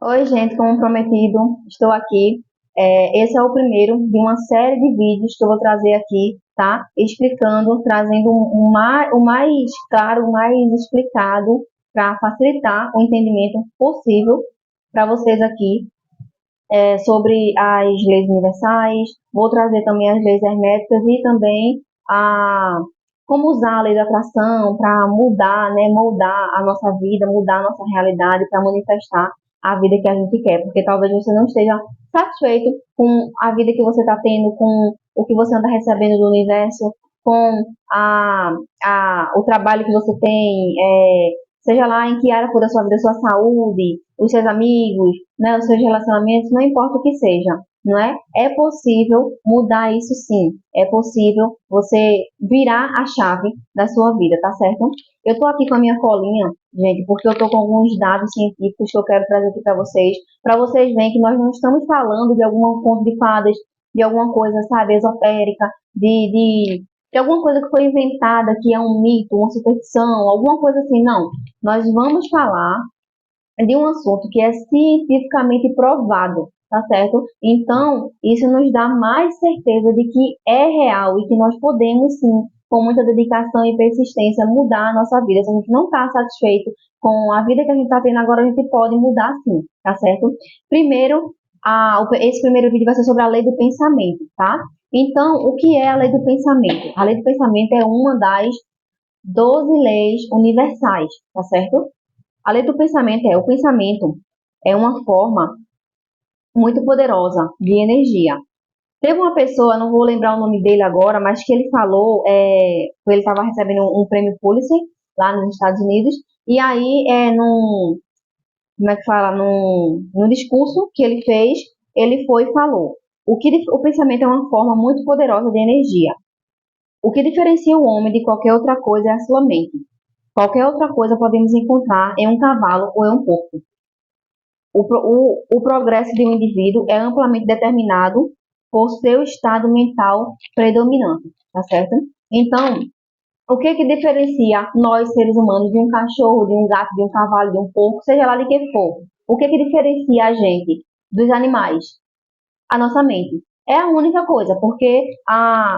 Oi, gente, como prometido, estou aqui. Esse é o primeiro de uma série de vídeos que eu vou trazer aqui, tá? Explicando, trazendo o mais claro, o mais explicado para facilitar o entendimento possível para vocês aqui sobre as leis universais. Vou trazer também as leis herméticas e também a como usar a lei da atração para mudar, né, moldar a nossa vida, mudar a nossa realidade para manifestar a vida que a gente quer, porque talvez você não esteja satisfeito com a vida que você está tendo, com o que você anda recebendo do universo, com o trabalho que você tem, seja lá em que área for da sua vida, a sua saúde, os seus amigos, né, os seus relacionamentos, não importa o que seja, não é? É possível mudar isso sim. É possível você virar a chave da sua vida, tá certo? Eu tô aqui com a minha colinha, gente, porque eu tô com alguns dados científicos que eu quero trazer aqui para vocês verem que nós não estamos falando de algum conto de fadas, de alguma coisa, sabe, esotérica, de alguma coisa que foi inventada, que é um mito, uma superstição, alguma coisa assim, não. Nós vamos falar de um assunto que é cientificamente provado, tá certo? Então, isso nos dá mais certeza de que é real e que nós podemos sim, com muita dedicação e persistência, mudar a nossa vida. Se a gente não está satisfeito com a vida que a gente está tendo agora, a gente pode mudar sim, tá certo? Primeiro, esse primeiro vídeo vai ser sobre a lei do pensamento, tá? Então, o que é a lei do pensamento? A lei do pensamento é uma das 12 leis universais, tá certo? A lei do pensamento o pensamento é uma forma muito poderosa de energia. Teve uma pessoa, não vou lembrar o nome dele agora, mas que ele falou, ele estava recebendo um prêmio Pulitzer lá nos Estados Unidos, e aí, como é que fala, num discurso que ele fez, ele foi e falou, o pensamento é uma forma muito poderosa de energia. O que diferencia o homem de qualquer outra coisa é a sua mente. Qualquer outra coisa podemos encontrar em um cavalo ou em um porco. O progresso de um indivíduo é amplamente determinado por seu estado mental predominante, tá certo? Então, o que que diferencia nós, seres humanos, de um cachorro, de um gato, de um cavalo, de um porco, seja lá de quem for? O que que diferencia a gente dos animais? A nossa mente. É a única coisa, porque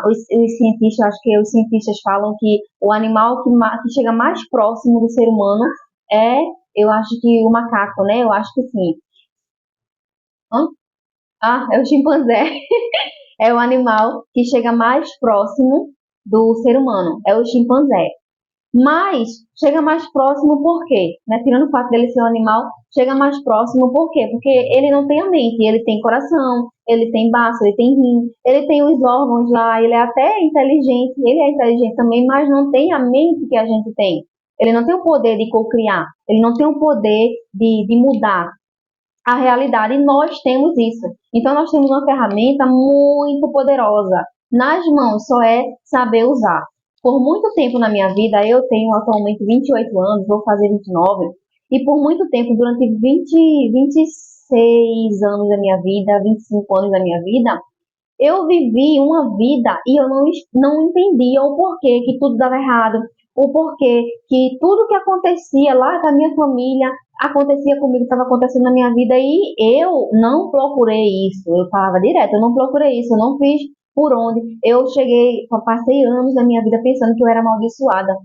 os cientistas, acho que os cientistas falam que o animal que chega mais próximo do ser humano é, eu acho que o macaco, né? Eu acho que sim. Hã? É o chimpanzé. É o animal que chega mais próximo do ser humano. É o chimpanzé. Mas chega mais próximo por quê? Né? Tirando o fato dele ser um animal, chega mais próximo por quê? Porque ele não tem a mente, ele tem coração, ele tem baço, ele tem rim, ele tem os órgãos lá, ele é até inteligente, ele é inteligente também, mas não tem a mente que a gente tem. Ele não tem o poder de cocriar, ele não tem o poder de mudar a realidade, e nós temos isso. Então, nós temos uma ferramenta muito poderosa. Nas mãos, só é saber usar. Por muito tempo na minha vida, eu tenho atualmente 28 anos, vou fazer 29, e por muito tempo, durante 26 anos da minha vida, 25 anos da minha vida, eu vivi uma vida e eu não entendia o porquê que tudo dava errado, o porquê que tudo que acontecia lá com a minha família acontecia comigo, estava acontecendo na minha vida e eu não procurei isso. Eu falava direto, eu não procurei isso, eu não fiz por onde. Eu passei anos da minha vida pensando que eu era amaldiçoada.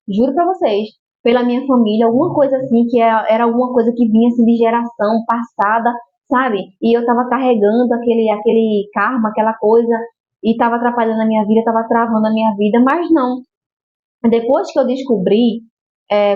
Juro para vocês, pela minha família, alguma coisa assim, que era alguma coisa que vinha assim de geração passada, sabe? E eu tava carregando aquele karma, aquela coisa, e tava atrapalhando a minha vida, tava travando a minha vida, mas não. Depois que eu descobri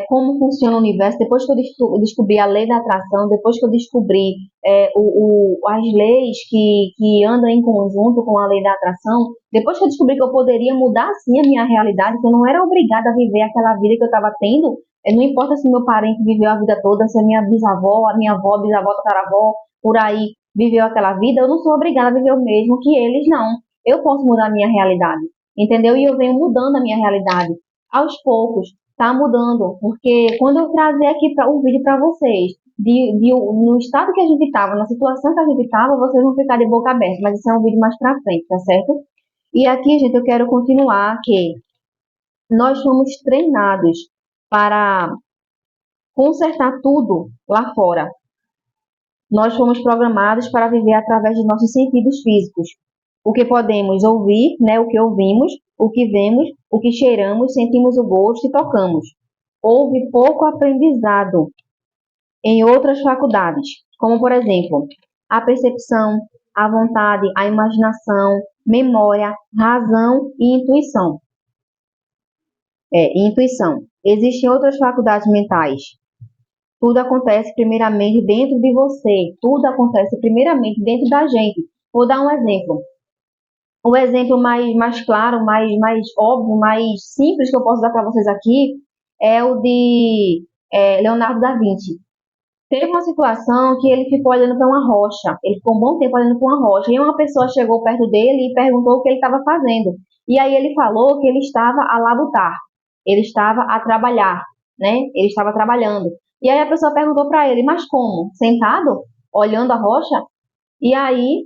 como funciona o universo, depois que eu descobri a lei da atração, depois que eu descobri as leis que andam em conjunto com a lei da atração, depois que eu descobri que eu poderia mudar sim a minha realidade, que eu não era obrigada a viver aquela vida que eu estava tendo, não importa se meu parente viveu a vida toda, se a minha bisavó, a minha avó, bisavó, tataravó, por aí viveu aquela vida, eu não sou obrigada a viver o mesmo que eles, não. Eu posso mudar a minha realidade, entendeu? E eu venho mudando a minha realidade aos poucos, tá mudando, porque quando eu trazer aqui um vídeo para vocês, no estado que a gente estava, na situação que a gente estava, vocês vão ficar de boca aberta, mas isso é um vídeo mais para frente, tá certo? E aqui, gente, eu quero continuar que nós fomos treinados para consertar tudo lá fora. Nós fomos programados para viver através de nossos sentidos físicos. O que podemos ouvir, né, o que ouvimos, o que vemos, o que cheiramos, sentimos o gosto e tocamos. Houve pouco aprendizado em outras faculdades, como por exemplo, a percepção, a vontade, a imaginação, memória, razão e intuição. Intuição. Existem outras faculdades mentais. Tudo acontece primeiramente dentro de você. Tudo acontece primeiramente dentro da gente. Vou dar um exemplo. O exemplo mais claro, mais óbvio, mais simples que eu posso dar para vocês aqui é o de Leonardo da Vinci. Teve uma situação que ele ficou olhando para uma rocha. Ele ficou um bom tempo olhando para uma rocha. E uma pessoa chegou perto dele e perguntou o que ele estava fazendo. E aí ele falou que ele estava a labutar. Ele estava a trabalhar, né? Ele estava trabalhando. E aí a pessoa perguntou para ele, mas como? Sentado? Olhando a rocha? E aí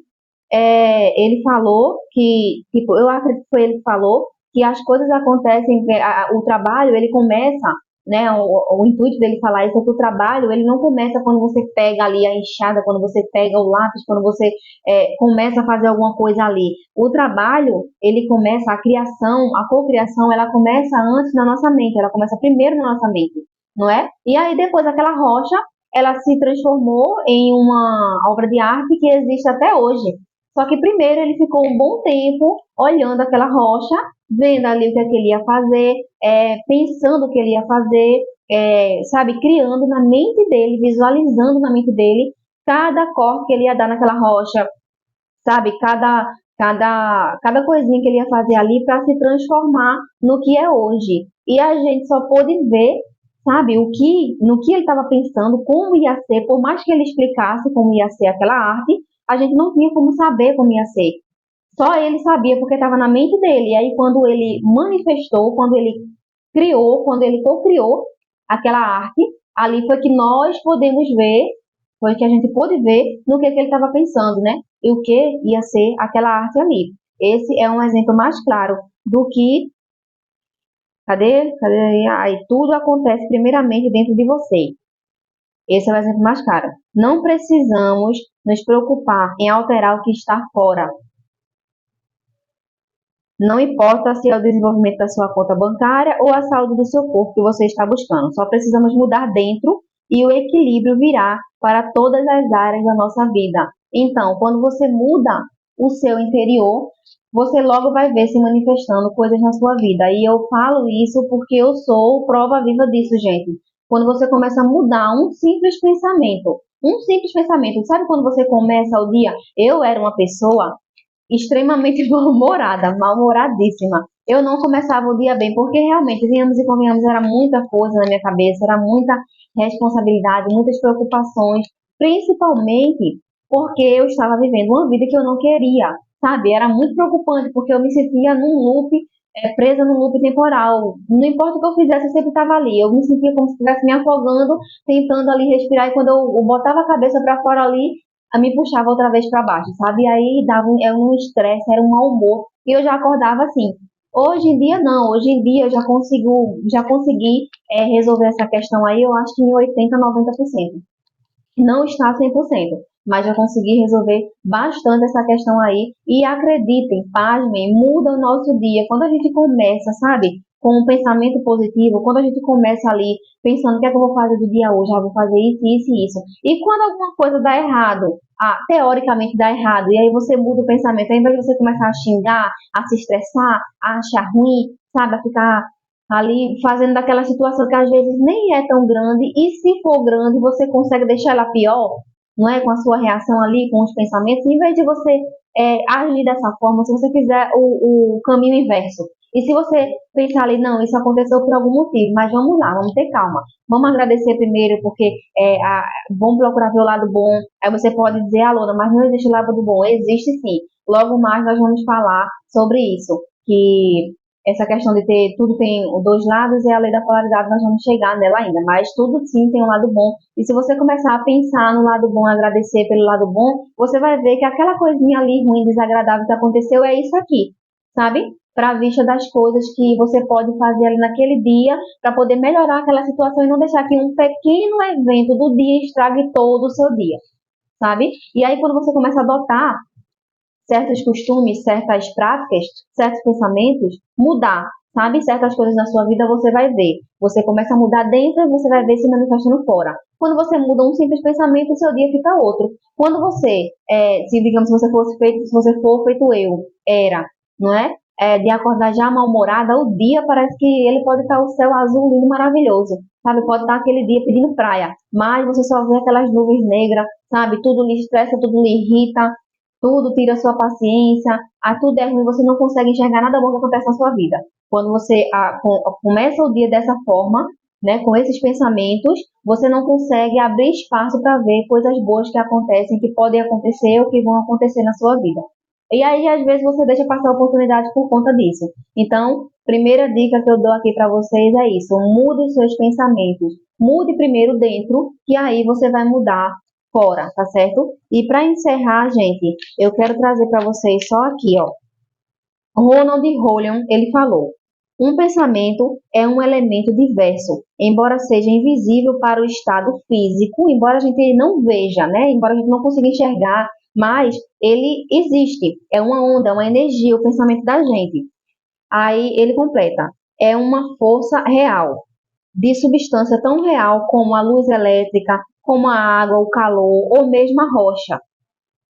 ele falou que, tipo, eu acredito que foi ele que falou que as coisas acontecem, o trabalho, ele começa, né, o intuito dele falar isso é que o trabalho, ele não começa quando você pega ali a enxada, quando você pega o lápis, quando você começa a fazer alguma coisa ali. O trabalho, ele começa, a criação, a cocriação, ela começa antes na nossa mente, ela começa primeiro na nossa mente, não é? E aí depois aquela rocha, ela se transformou em uma obra de arte que existe até hoje. Só que primeiro ele ficou um bom tempo olhando aquela rocha, vendo ali o que, é que ele ia fazer, pensando o que ele ia fazer, sabe, criando na mente dele, visualizando na mente dele cada corte que ele ia dar naquela rocha, sabe, cada coisinha que ele ia fazer ali para se transformar no que é hoje. E a gente só pôde ver, sabe, no que ele estava pensando, como ia ser, por mais que ele explicasse como ia ser aquela arte, a gente não tinha como saber como ia ser. Só ele sabia porque estava na mente dele. E aí quando ele manifestou, quando ele criou, quando ele co-criou aquela arte, ali foi que nós podemos ver, foi que a gente pôde ver no que ele estava pensando, né? E o que ia ser aquela arte ali. Esse é um exemplo mais claro do que cadê? Aí tudo acontece primeiramente dentro de você. Esse é o exemplo mais claro. Não precisamos nos preocupar em alterar o que está fora. Não importa se é o desenvolvimento da sua conta bancária ou a saúde do seu corpo que você está buscando. Só precisamos mudar dentro e o equilíbrio virá para todas as áreas da nossa vida. Então, quando você muda o seu interior, você logo vai ver se manifestando coisas na sua vida. E eu falo isso porque eu sou prova viva disso, gente. Quando você começa a mudar um simples pensamento, sabe quando você começa o dia? Eu era uma pessoa extremamente mal-humoradíssima. Eu não começava o dia bem, porque realmente, venhamos e convenhamos, era muita coisa na minha cabeça, era muita responsabilidade, muitas preocupações, principalmente porque eu estava vivendo uma vida que eu não queria, sabe? Era muito preocupante, porque eu me sentia num loop, presa num loop temporal. Não importa o que eu fizesse, eu sempre estava ali. Eu me sentia como se estivesse me afogando, tentando ali respirar, e quando eu botava a cabeça para fora ali, me puxava outra vez para baixo, sabe? E aí dava um estresse, era um mau humor, e eu já acordava assim. Hoje em dia não, hoje em dia eu já consegui resolver essa questão aí, eu acho que em 80, 90%. Não está 100%, mas já consegui resolver bastante essa questão aí. E acreditem, pasmem, muda o nosso dia. Quando a gente começa, sabe, com um pensamento positivo, quando a gente começa ali pensando o que é que eu vou fazer do dia hoje, vou fazer isso, isso e isso. E quando alguma coisa dá errado, teoricamente dá errado, e aí você muda o pensamento, ao invés de você começar a xingar, a se estressar, a achar ruim, sabe, a ficar ali fazendo daquela situação que às vezes nem é tão grande, e se for grande, você consegue deixar ela pior, não é? Com a sua reação ali, com os pensamentos, em vez de você agir dessa forma, se você fizer o caminho inverso. E se você pensar ali, não, isso aconteceu por algum motivo, mas vamos lá, vamos ter calma. Vamos agradecer primeiro, porque vamos procurar ver o lado bom. Aí você pode dizer, Alona, mas não existe o lado bom. Existe sim. Logo mais nós vamos falar sobre isso, que essa questão de ter tudo tem dois lados é a lei da polaridade, nós vamos chegar nela ainda, mas tudo sim tem um lado bom. E se você começar a pensar no lado bom, agradecer pelo lado bom, você vai ver que aquela coisinha ali ruim, desagradável que aconteceu é isso aqui, sabe? Para a vista das coisas que você pode fazer ali naquele dia para poder melhorar aquela situação e não deixar que um pequeno evento do dia estrague todo o seu dia, sabe? E aí, quando você começa a adotar certos costumes, certas práticas, certos pensamentos, mudar, sabe? Certas coisas na sua vida você vai ver. Você começa a mudar dentro e você vai ver se manifestando fora. Quando você muda um simples pensamento, o seu dia fica outro. Quando você, se digamos, se você for feito eu, era, não é? De acordar já mal-humorada, o dia parece que ele pode estar o céu azul, lindo, maravilhoso, sabe? Pode estar aquele dia pedindo praia, mas você só vê aquelas nuvens negras, sabe? Tudo lhe estressa, tudo lhe irrita, tudo tira sua paciência, tudo é ruim, você não consegue enxergar nada bom que acontece na sua vida. Quando você começa o dia dessa forma, né, com esses pensamentos, você não consegue abrir espaço para ver coisas boas que acontecem, que podem acontecer ou que vão acontecer na sua vida. E aí, às vezes, você deixa passar a oportunidade por conta disso. Então, primeira dica que eu dou aqui para vocês é isso: mude os seus pensamentos. Mude primeiro dentro, que aí você vai mudar fora, tá certo? E para encerrar, gente, eu quero trazer para vocês só aqui, ó. Ronald Rollion, ele falou: um pensamento é um elemento diverso, embora seja invisível para o estado físico, embora a gente não veja, né? Embora a gente não consiga enxergar, mas ele existe. É uma onda, é uma energia, o pensamento da gente. Aí ele completa: é uma força real, de substância tão real como a luz elétrica, como a água, o calor ou mesmo a rocha.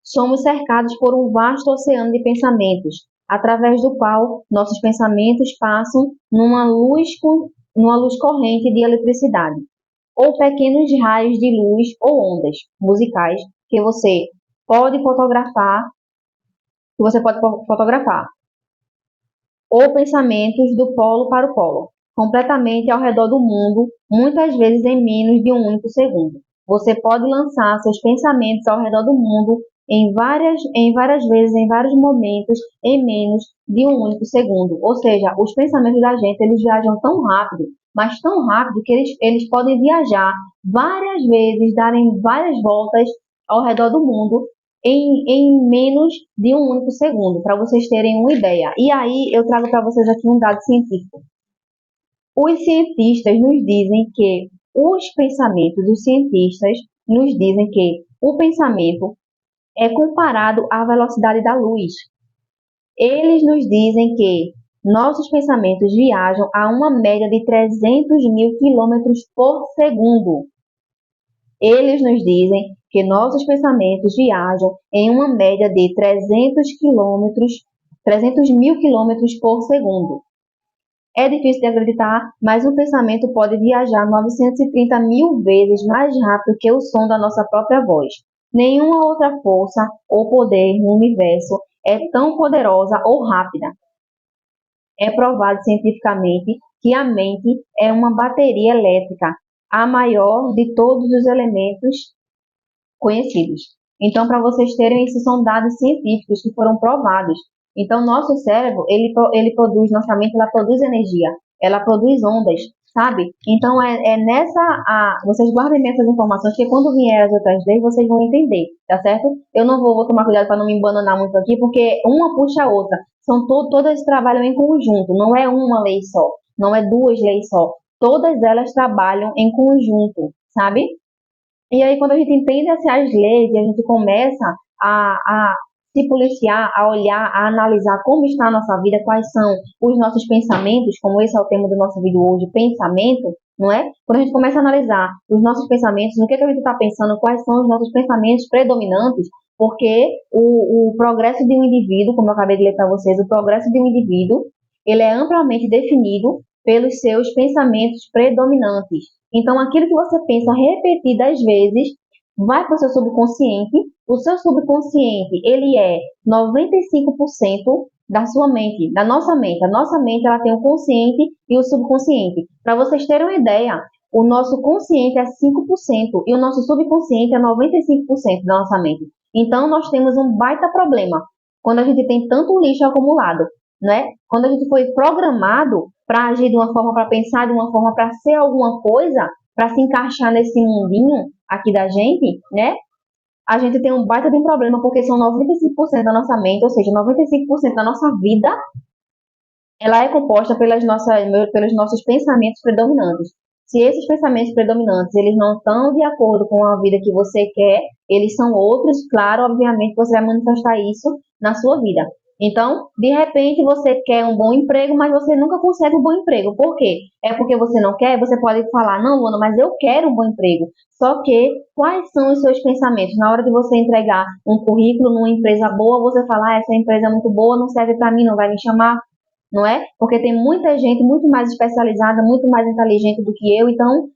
Somos cercados por um vasto oceano de pensamentos, através do qual nossos pensamentos passam numa luz corrente de eletricidade, ou pequenos raios de luz ou ondas musicais que você pode fotografar, ou pensamentos do polo para o polo, completamente ao redor do mundo, muitas vezes em menos de um único segundo. Você pode lançar seus pensamentos ao redor do mundo em várias vezes, em vários momentos, em menos de um único segundo. Ou seja, os pensamentos da gente, eles viajam tão rápido, mas tão rápido que eles podem viajar várias vezes, darem várias voltas ao redor do mundo em menos de um único segundo, para vocês terem uma ideia. E aí eu trago para vocês aqui um dado científico. Os cientistas nos dizem que os cientistas nos dizem que o pensamento é comparado à velocidade da luz. Eles nos dizem que nossos pensamentos viajam a uma média de 300 mil quilômetros por segundo. Eles nos dizem que nossos pensamentos viajam em uma média de 300 mil quilômetros por segundo. É difícil de acreditar, mas um pensamento pode viajar 930 mil vezes mais rápido que o som da nossa própria voz. Nenhuma outra força ou poder no universo é tão poderosa ou rápida. É provado cientificamente que a mente é uma bateria elétrica, a maior de todos os elementos conhecidos. Então, para vocês terem, esses são dados científicos que foram provados. Então, nosso cérebro, ele produz, nossa mente, ela produz energia, ela produz ondas, sabe? Então, vocês guardem essas informações, porque quando vier as outras vezes, vocês vão entender, tá certo? Eu não vou tomar cuidado para não me embananar muito aqui, porque uma puxa a outra. Todas trabalham em conjunto, não é uma lei só, não é duas leis só. Todas elas trabalham em conjunto, sabe? E aí, quando a gente entende essas leis e a gente começa a se policiar, a olhar, a analisar como está a nossa vida, quais são os nossos pensamentos, como esse é o tema do nosso vídeo hoje, pensamento, não é? Quando a gente começa a analisar os nossos pensamentos, no que a gente está pensando, quais são os nossos pensamentos predominantes, porque o progresso de um indivíduo, como eu acabei de ler para vocês, o progresso de um indivíduo, ele é amplamente definido pelos seus pensamentos predominantes. Então, aquilo que você pensa repetidas vezes vai para o seu subconsciente. O seu subconsciente, ele é 95% da sua mente, da nossa mente. A nossa mente, ela tem o consciente e o subconsciente. Para vocês terem uma ideia, o nosso consciente é 5% e o nosso subconsciente é 95% da nossa mente. Então, nós temos um baita problema quando a gente tem tanto lixo acumulado, né? Quando a gente foi programado para agir de uma forma, para pensar de uma forma, para ser alguma coisa, para se encaixar nesse mundinho aqui da gente, né? A gente tem um baita de um problema, porque são 95% da nossa mente, ou seja, 95% da nossa vida, ela é composta pelos nossos pensamentos predominantes. Se esses pensamentos predominantes, eles não estão de acordo com a vida que você quer, eles são outros, claro, obviamente você vai manifestar isso na sua vida. Então, de repente, você quer um bom emprego, mas você nunca consegue um bom emprego. Por quê? É porque você não quer? Você pode falar, não, Luana, mas eu quero um bom emprego. Só que, quais são os seus pensamentos? Na hora de você entregar um currículo numa empresa boa, você fala, essa empresa é muito boa, não serve para mim, não vai me chamar, não é? Porque tem muita gente muito mais especializada, muito mais inteligente do que eu, então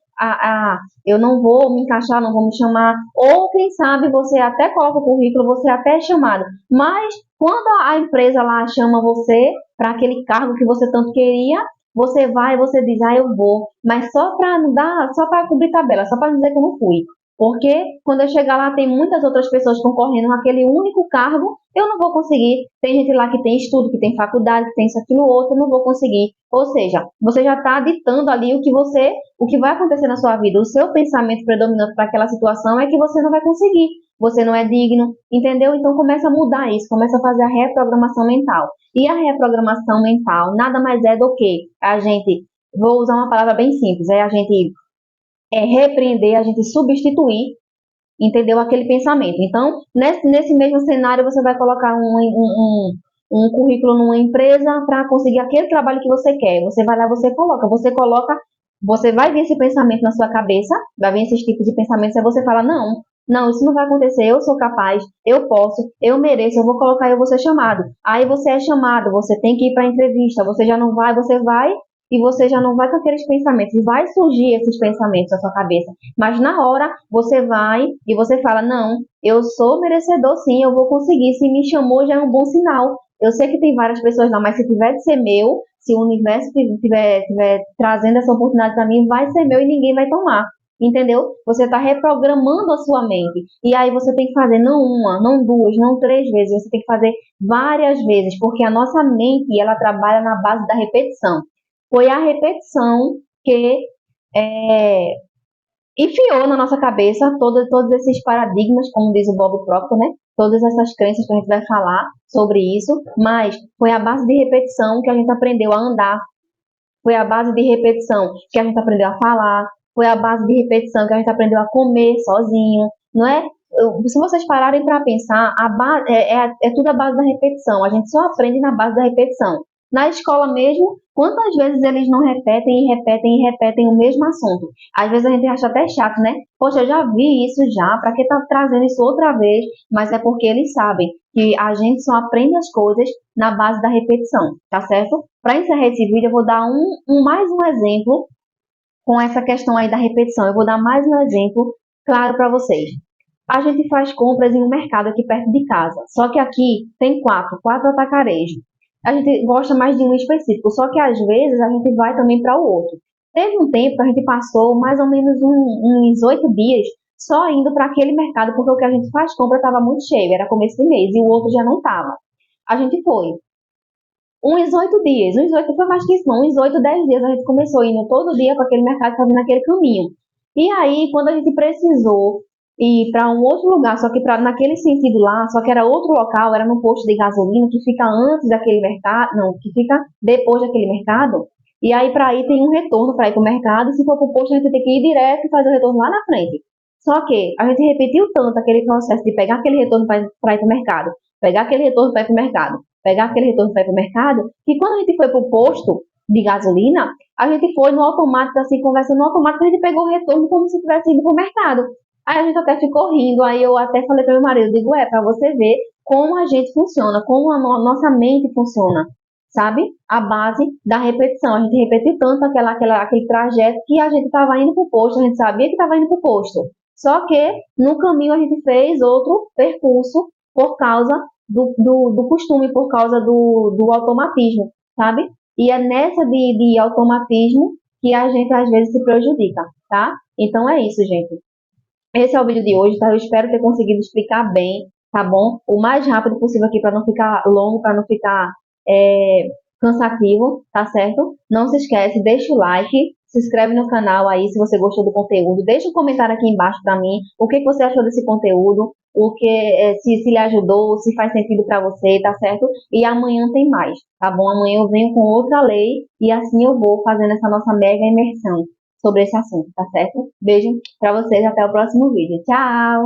eu não vou me encaixar, não vou me chamar. Ou, quem sabe, você até coloca o currículo, você até é chamado. Mas, quando a empresa lá chama você para aquele cargo que você tanto queria, você vai e você diz, eu vou. Mas só para não dar, só para cobrir tabela, só para dizer que eu não fui. Porque quando eu chegar lá, tem muitas outras pessoas concorrendo naquele único cargo, eu não vou conseguir. Tem gente lá que tem estudo, que tem faculdade, que tem isso, aquilo, outro, eu não vou conseguir. Ou seja, você já está ditando ali o que vai acontecer na sua vida. O seu pensamento predominante para aquela situação é que você não vai conseguir, você não é digno, entendeu? Então começa a mudar isso, começa a fazer a reprogramação mental. E a reprogramação mental nada mais é do que a gente, vou usar uma palavra bem simples, a gente repreender, a gente substituir, entendeu? Aquele pensamento. Então, nesse mesmo cenário, você vai colocar um currículo numa empresa para conseguir aquele trabalho que você quer. Você vai lá, você coloca, você vai ver esse pensamento na sua cabeça, vai ver esses tipos de pensamentos, aí você fala, não, não, isso não vai acontecer, eu sou capaz, eu posso, eu mereço, eu vou colocar e eu vou ser chamado. Aí você é chamado, você tem que ir para a entrevista, você já não vai, você vai e você já não vai com aqueles pensamentos, vai surgir esses pensamentos na sua cabeça, mas na hora você vai e você fala, não, eu sou merecedor sim, eu vou conseguir, se me chamou já é um bom sinal. Eu sei que tem várias pessoas lá, mas se tiver de ser meu, se o universo tiver trazendo essa oportunidade para mim, vai ser meu e ninguém vai tomar. Entendeu? Você está reprogramando a sua mente. E aí você tem que fazer não uma, não duas, não três vezes. Você tem que fazer várias vezes, porque a nossa mente, ela trabalha na base da repetição. Foi a repetição que é, enfiou na nossa cabeça todos esses paradigmas, como diz o Bob Proctor, né? Todas essas crenças que a gente vai falar sobre isso, mas foi a base de repetição que a gente aprendeu a andar, foi a base de repetição que a gente aprendeu a falar, foi a base de repetição que a gente aprendeu a comer sozinho, não é? Se vocês pararem para pensar, é tudo a base da repetição, a gente só aprende na base da repetição. Na escola mesmo, quantas vezes eles não repetem e repetem e repetem o mesmo assunto? Às vezes a gente acha até chato, né? Poxa, eu já vi isso já, para que tá trazendo isso outra vez? Mas é porque eles sabem que a gente só aprende as coisas na base da repetição, tá certo? Para encerrar esse vídeo, eu vou dar mais um exemplo com essa questão aí da repetição. Eu vou dar mais um exemplo claro para vocês. A gente faz compras em um mercado aqui perto de casa, só que aqui tem quatro atacarejos. A gente gosta mais de um específico, só que às vezes a gente vai também para o outro. Teve um tempo que a gente passou mais ou menos uns 8 dias só indo para aquele mercado, porque o que a gente faz compra estava muito cheio, era começo de mês, e o outro já não estava. A gente foi. Uns 8 dias, foi mais que isso, não, uns 8, 10 dias a gente começou indo todo dia para aquele mercado, fazendo aquele caminho. E aí, quando a gente precisou ir para um outro lugar, só que naquele sentido lá, só que era outro local, era no posto de gasolina que fica antes daquele mercado, não, que fica depois daquele mercado. E aí, para ir, tem um retorno para ir para o mercado. Se for para o posto, a gente tem que ir direto e fazer o retorno lá na frente. Só que a gente repetiu tanto aquele processo de pegar aquele retorno para ir para o mercado, pegar aquele retorno para ir para o mercado, pegar aquele retorno para ir para o mercado, que quando a gente foi para o posto de gasolina, a gente foi no automático, assim, conversando no automático, a gente pegou o retorno como se tivesse ido para o mercado. Aí a gente até ficou rindo, aí eu até falei para meu marido, digo, para você ver como a gente funciona, como a nossa mente funciona, sabe? A base da repetição. A gente repetiu tanto aquele trajeto que a gente estava indo para o posto, a gente sabia que estava indo para o posto. Só que no caminho a gente fez outro percurso por causa do costume, por causa do automatismo, sabe? E é nessa de automatismo que a gente às vezes se prejudica, tá? Então é isso, gente. Esse é o vídeo de hoje, tá? Eu espero ter conseguido explicar bem, tá bom? O mais rápido possível aqui para não ficar longo, para não ficar cansativo, tá certo? Não se esquece, deixa o like, se inscreve no canal aí se você gostou do conteúdo, deixa um comentário aqui embaixo para mim, o que você achou desse conteúdo, se lhe ajudou, se faz sentido para você, tá certo? E amanhã tem mais, tá bom? Amanhã eu venho com outra lei e assim eu vou fazendo essa nossa mega imersão sobre esse assunto, tá certo? Beijo pra vocês, até o próximo vídeo. Tchau!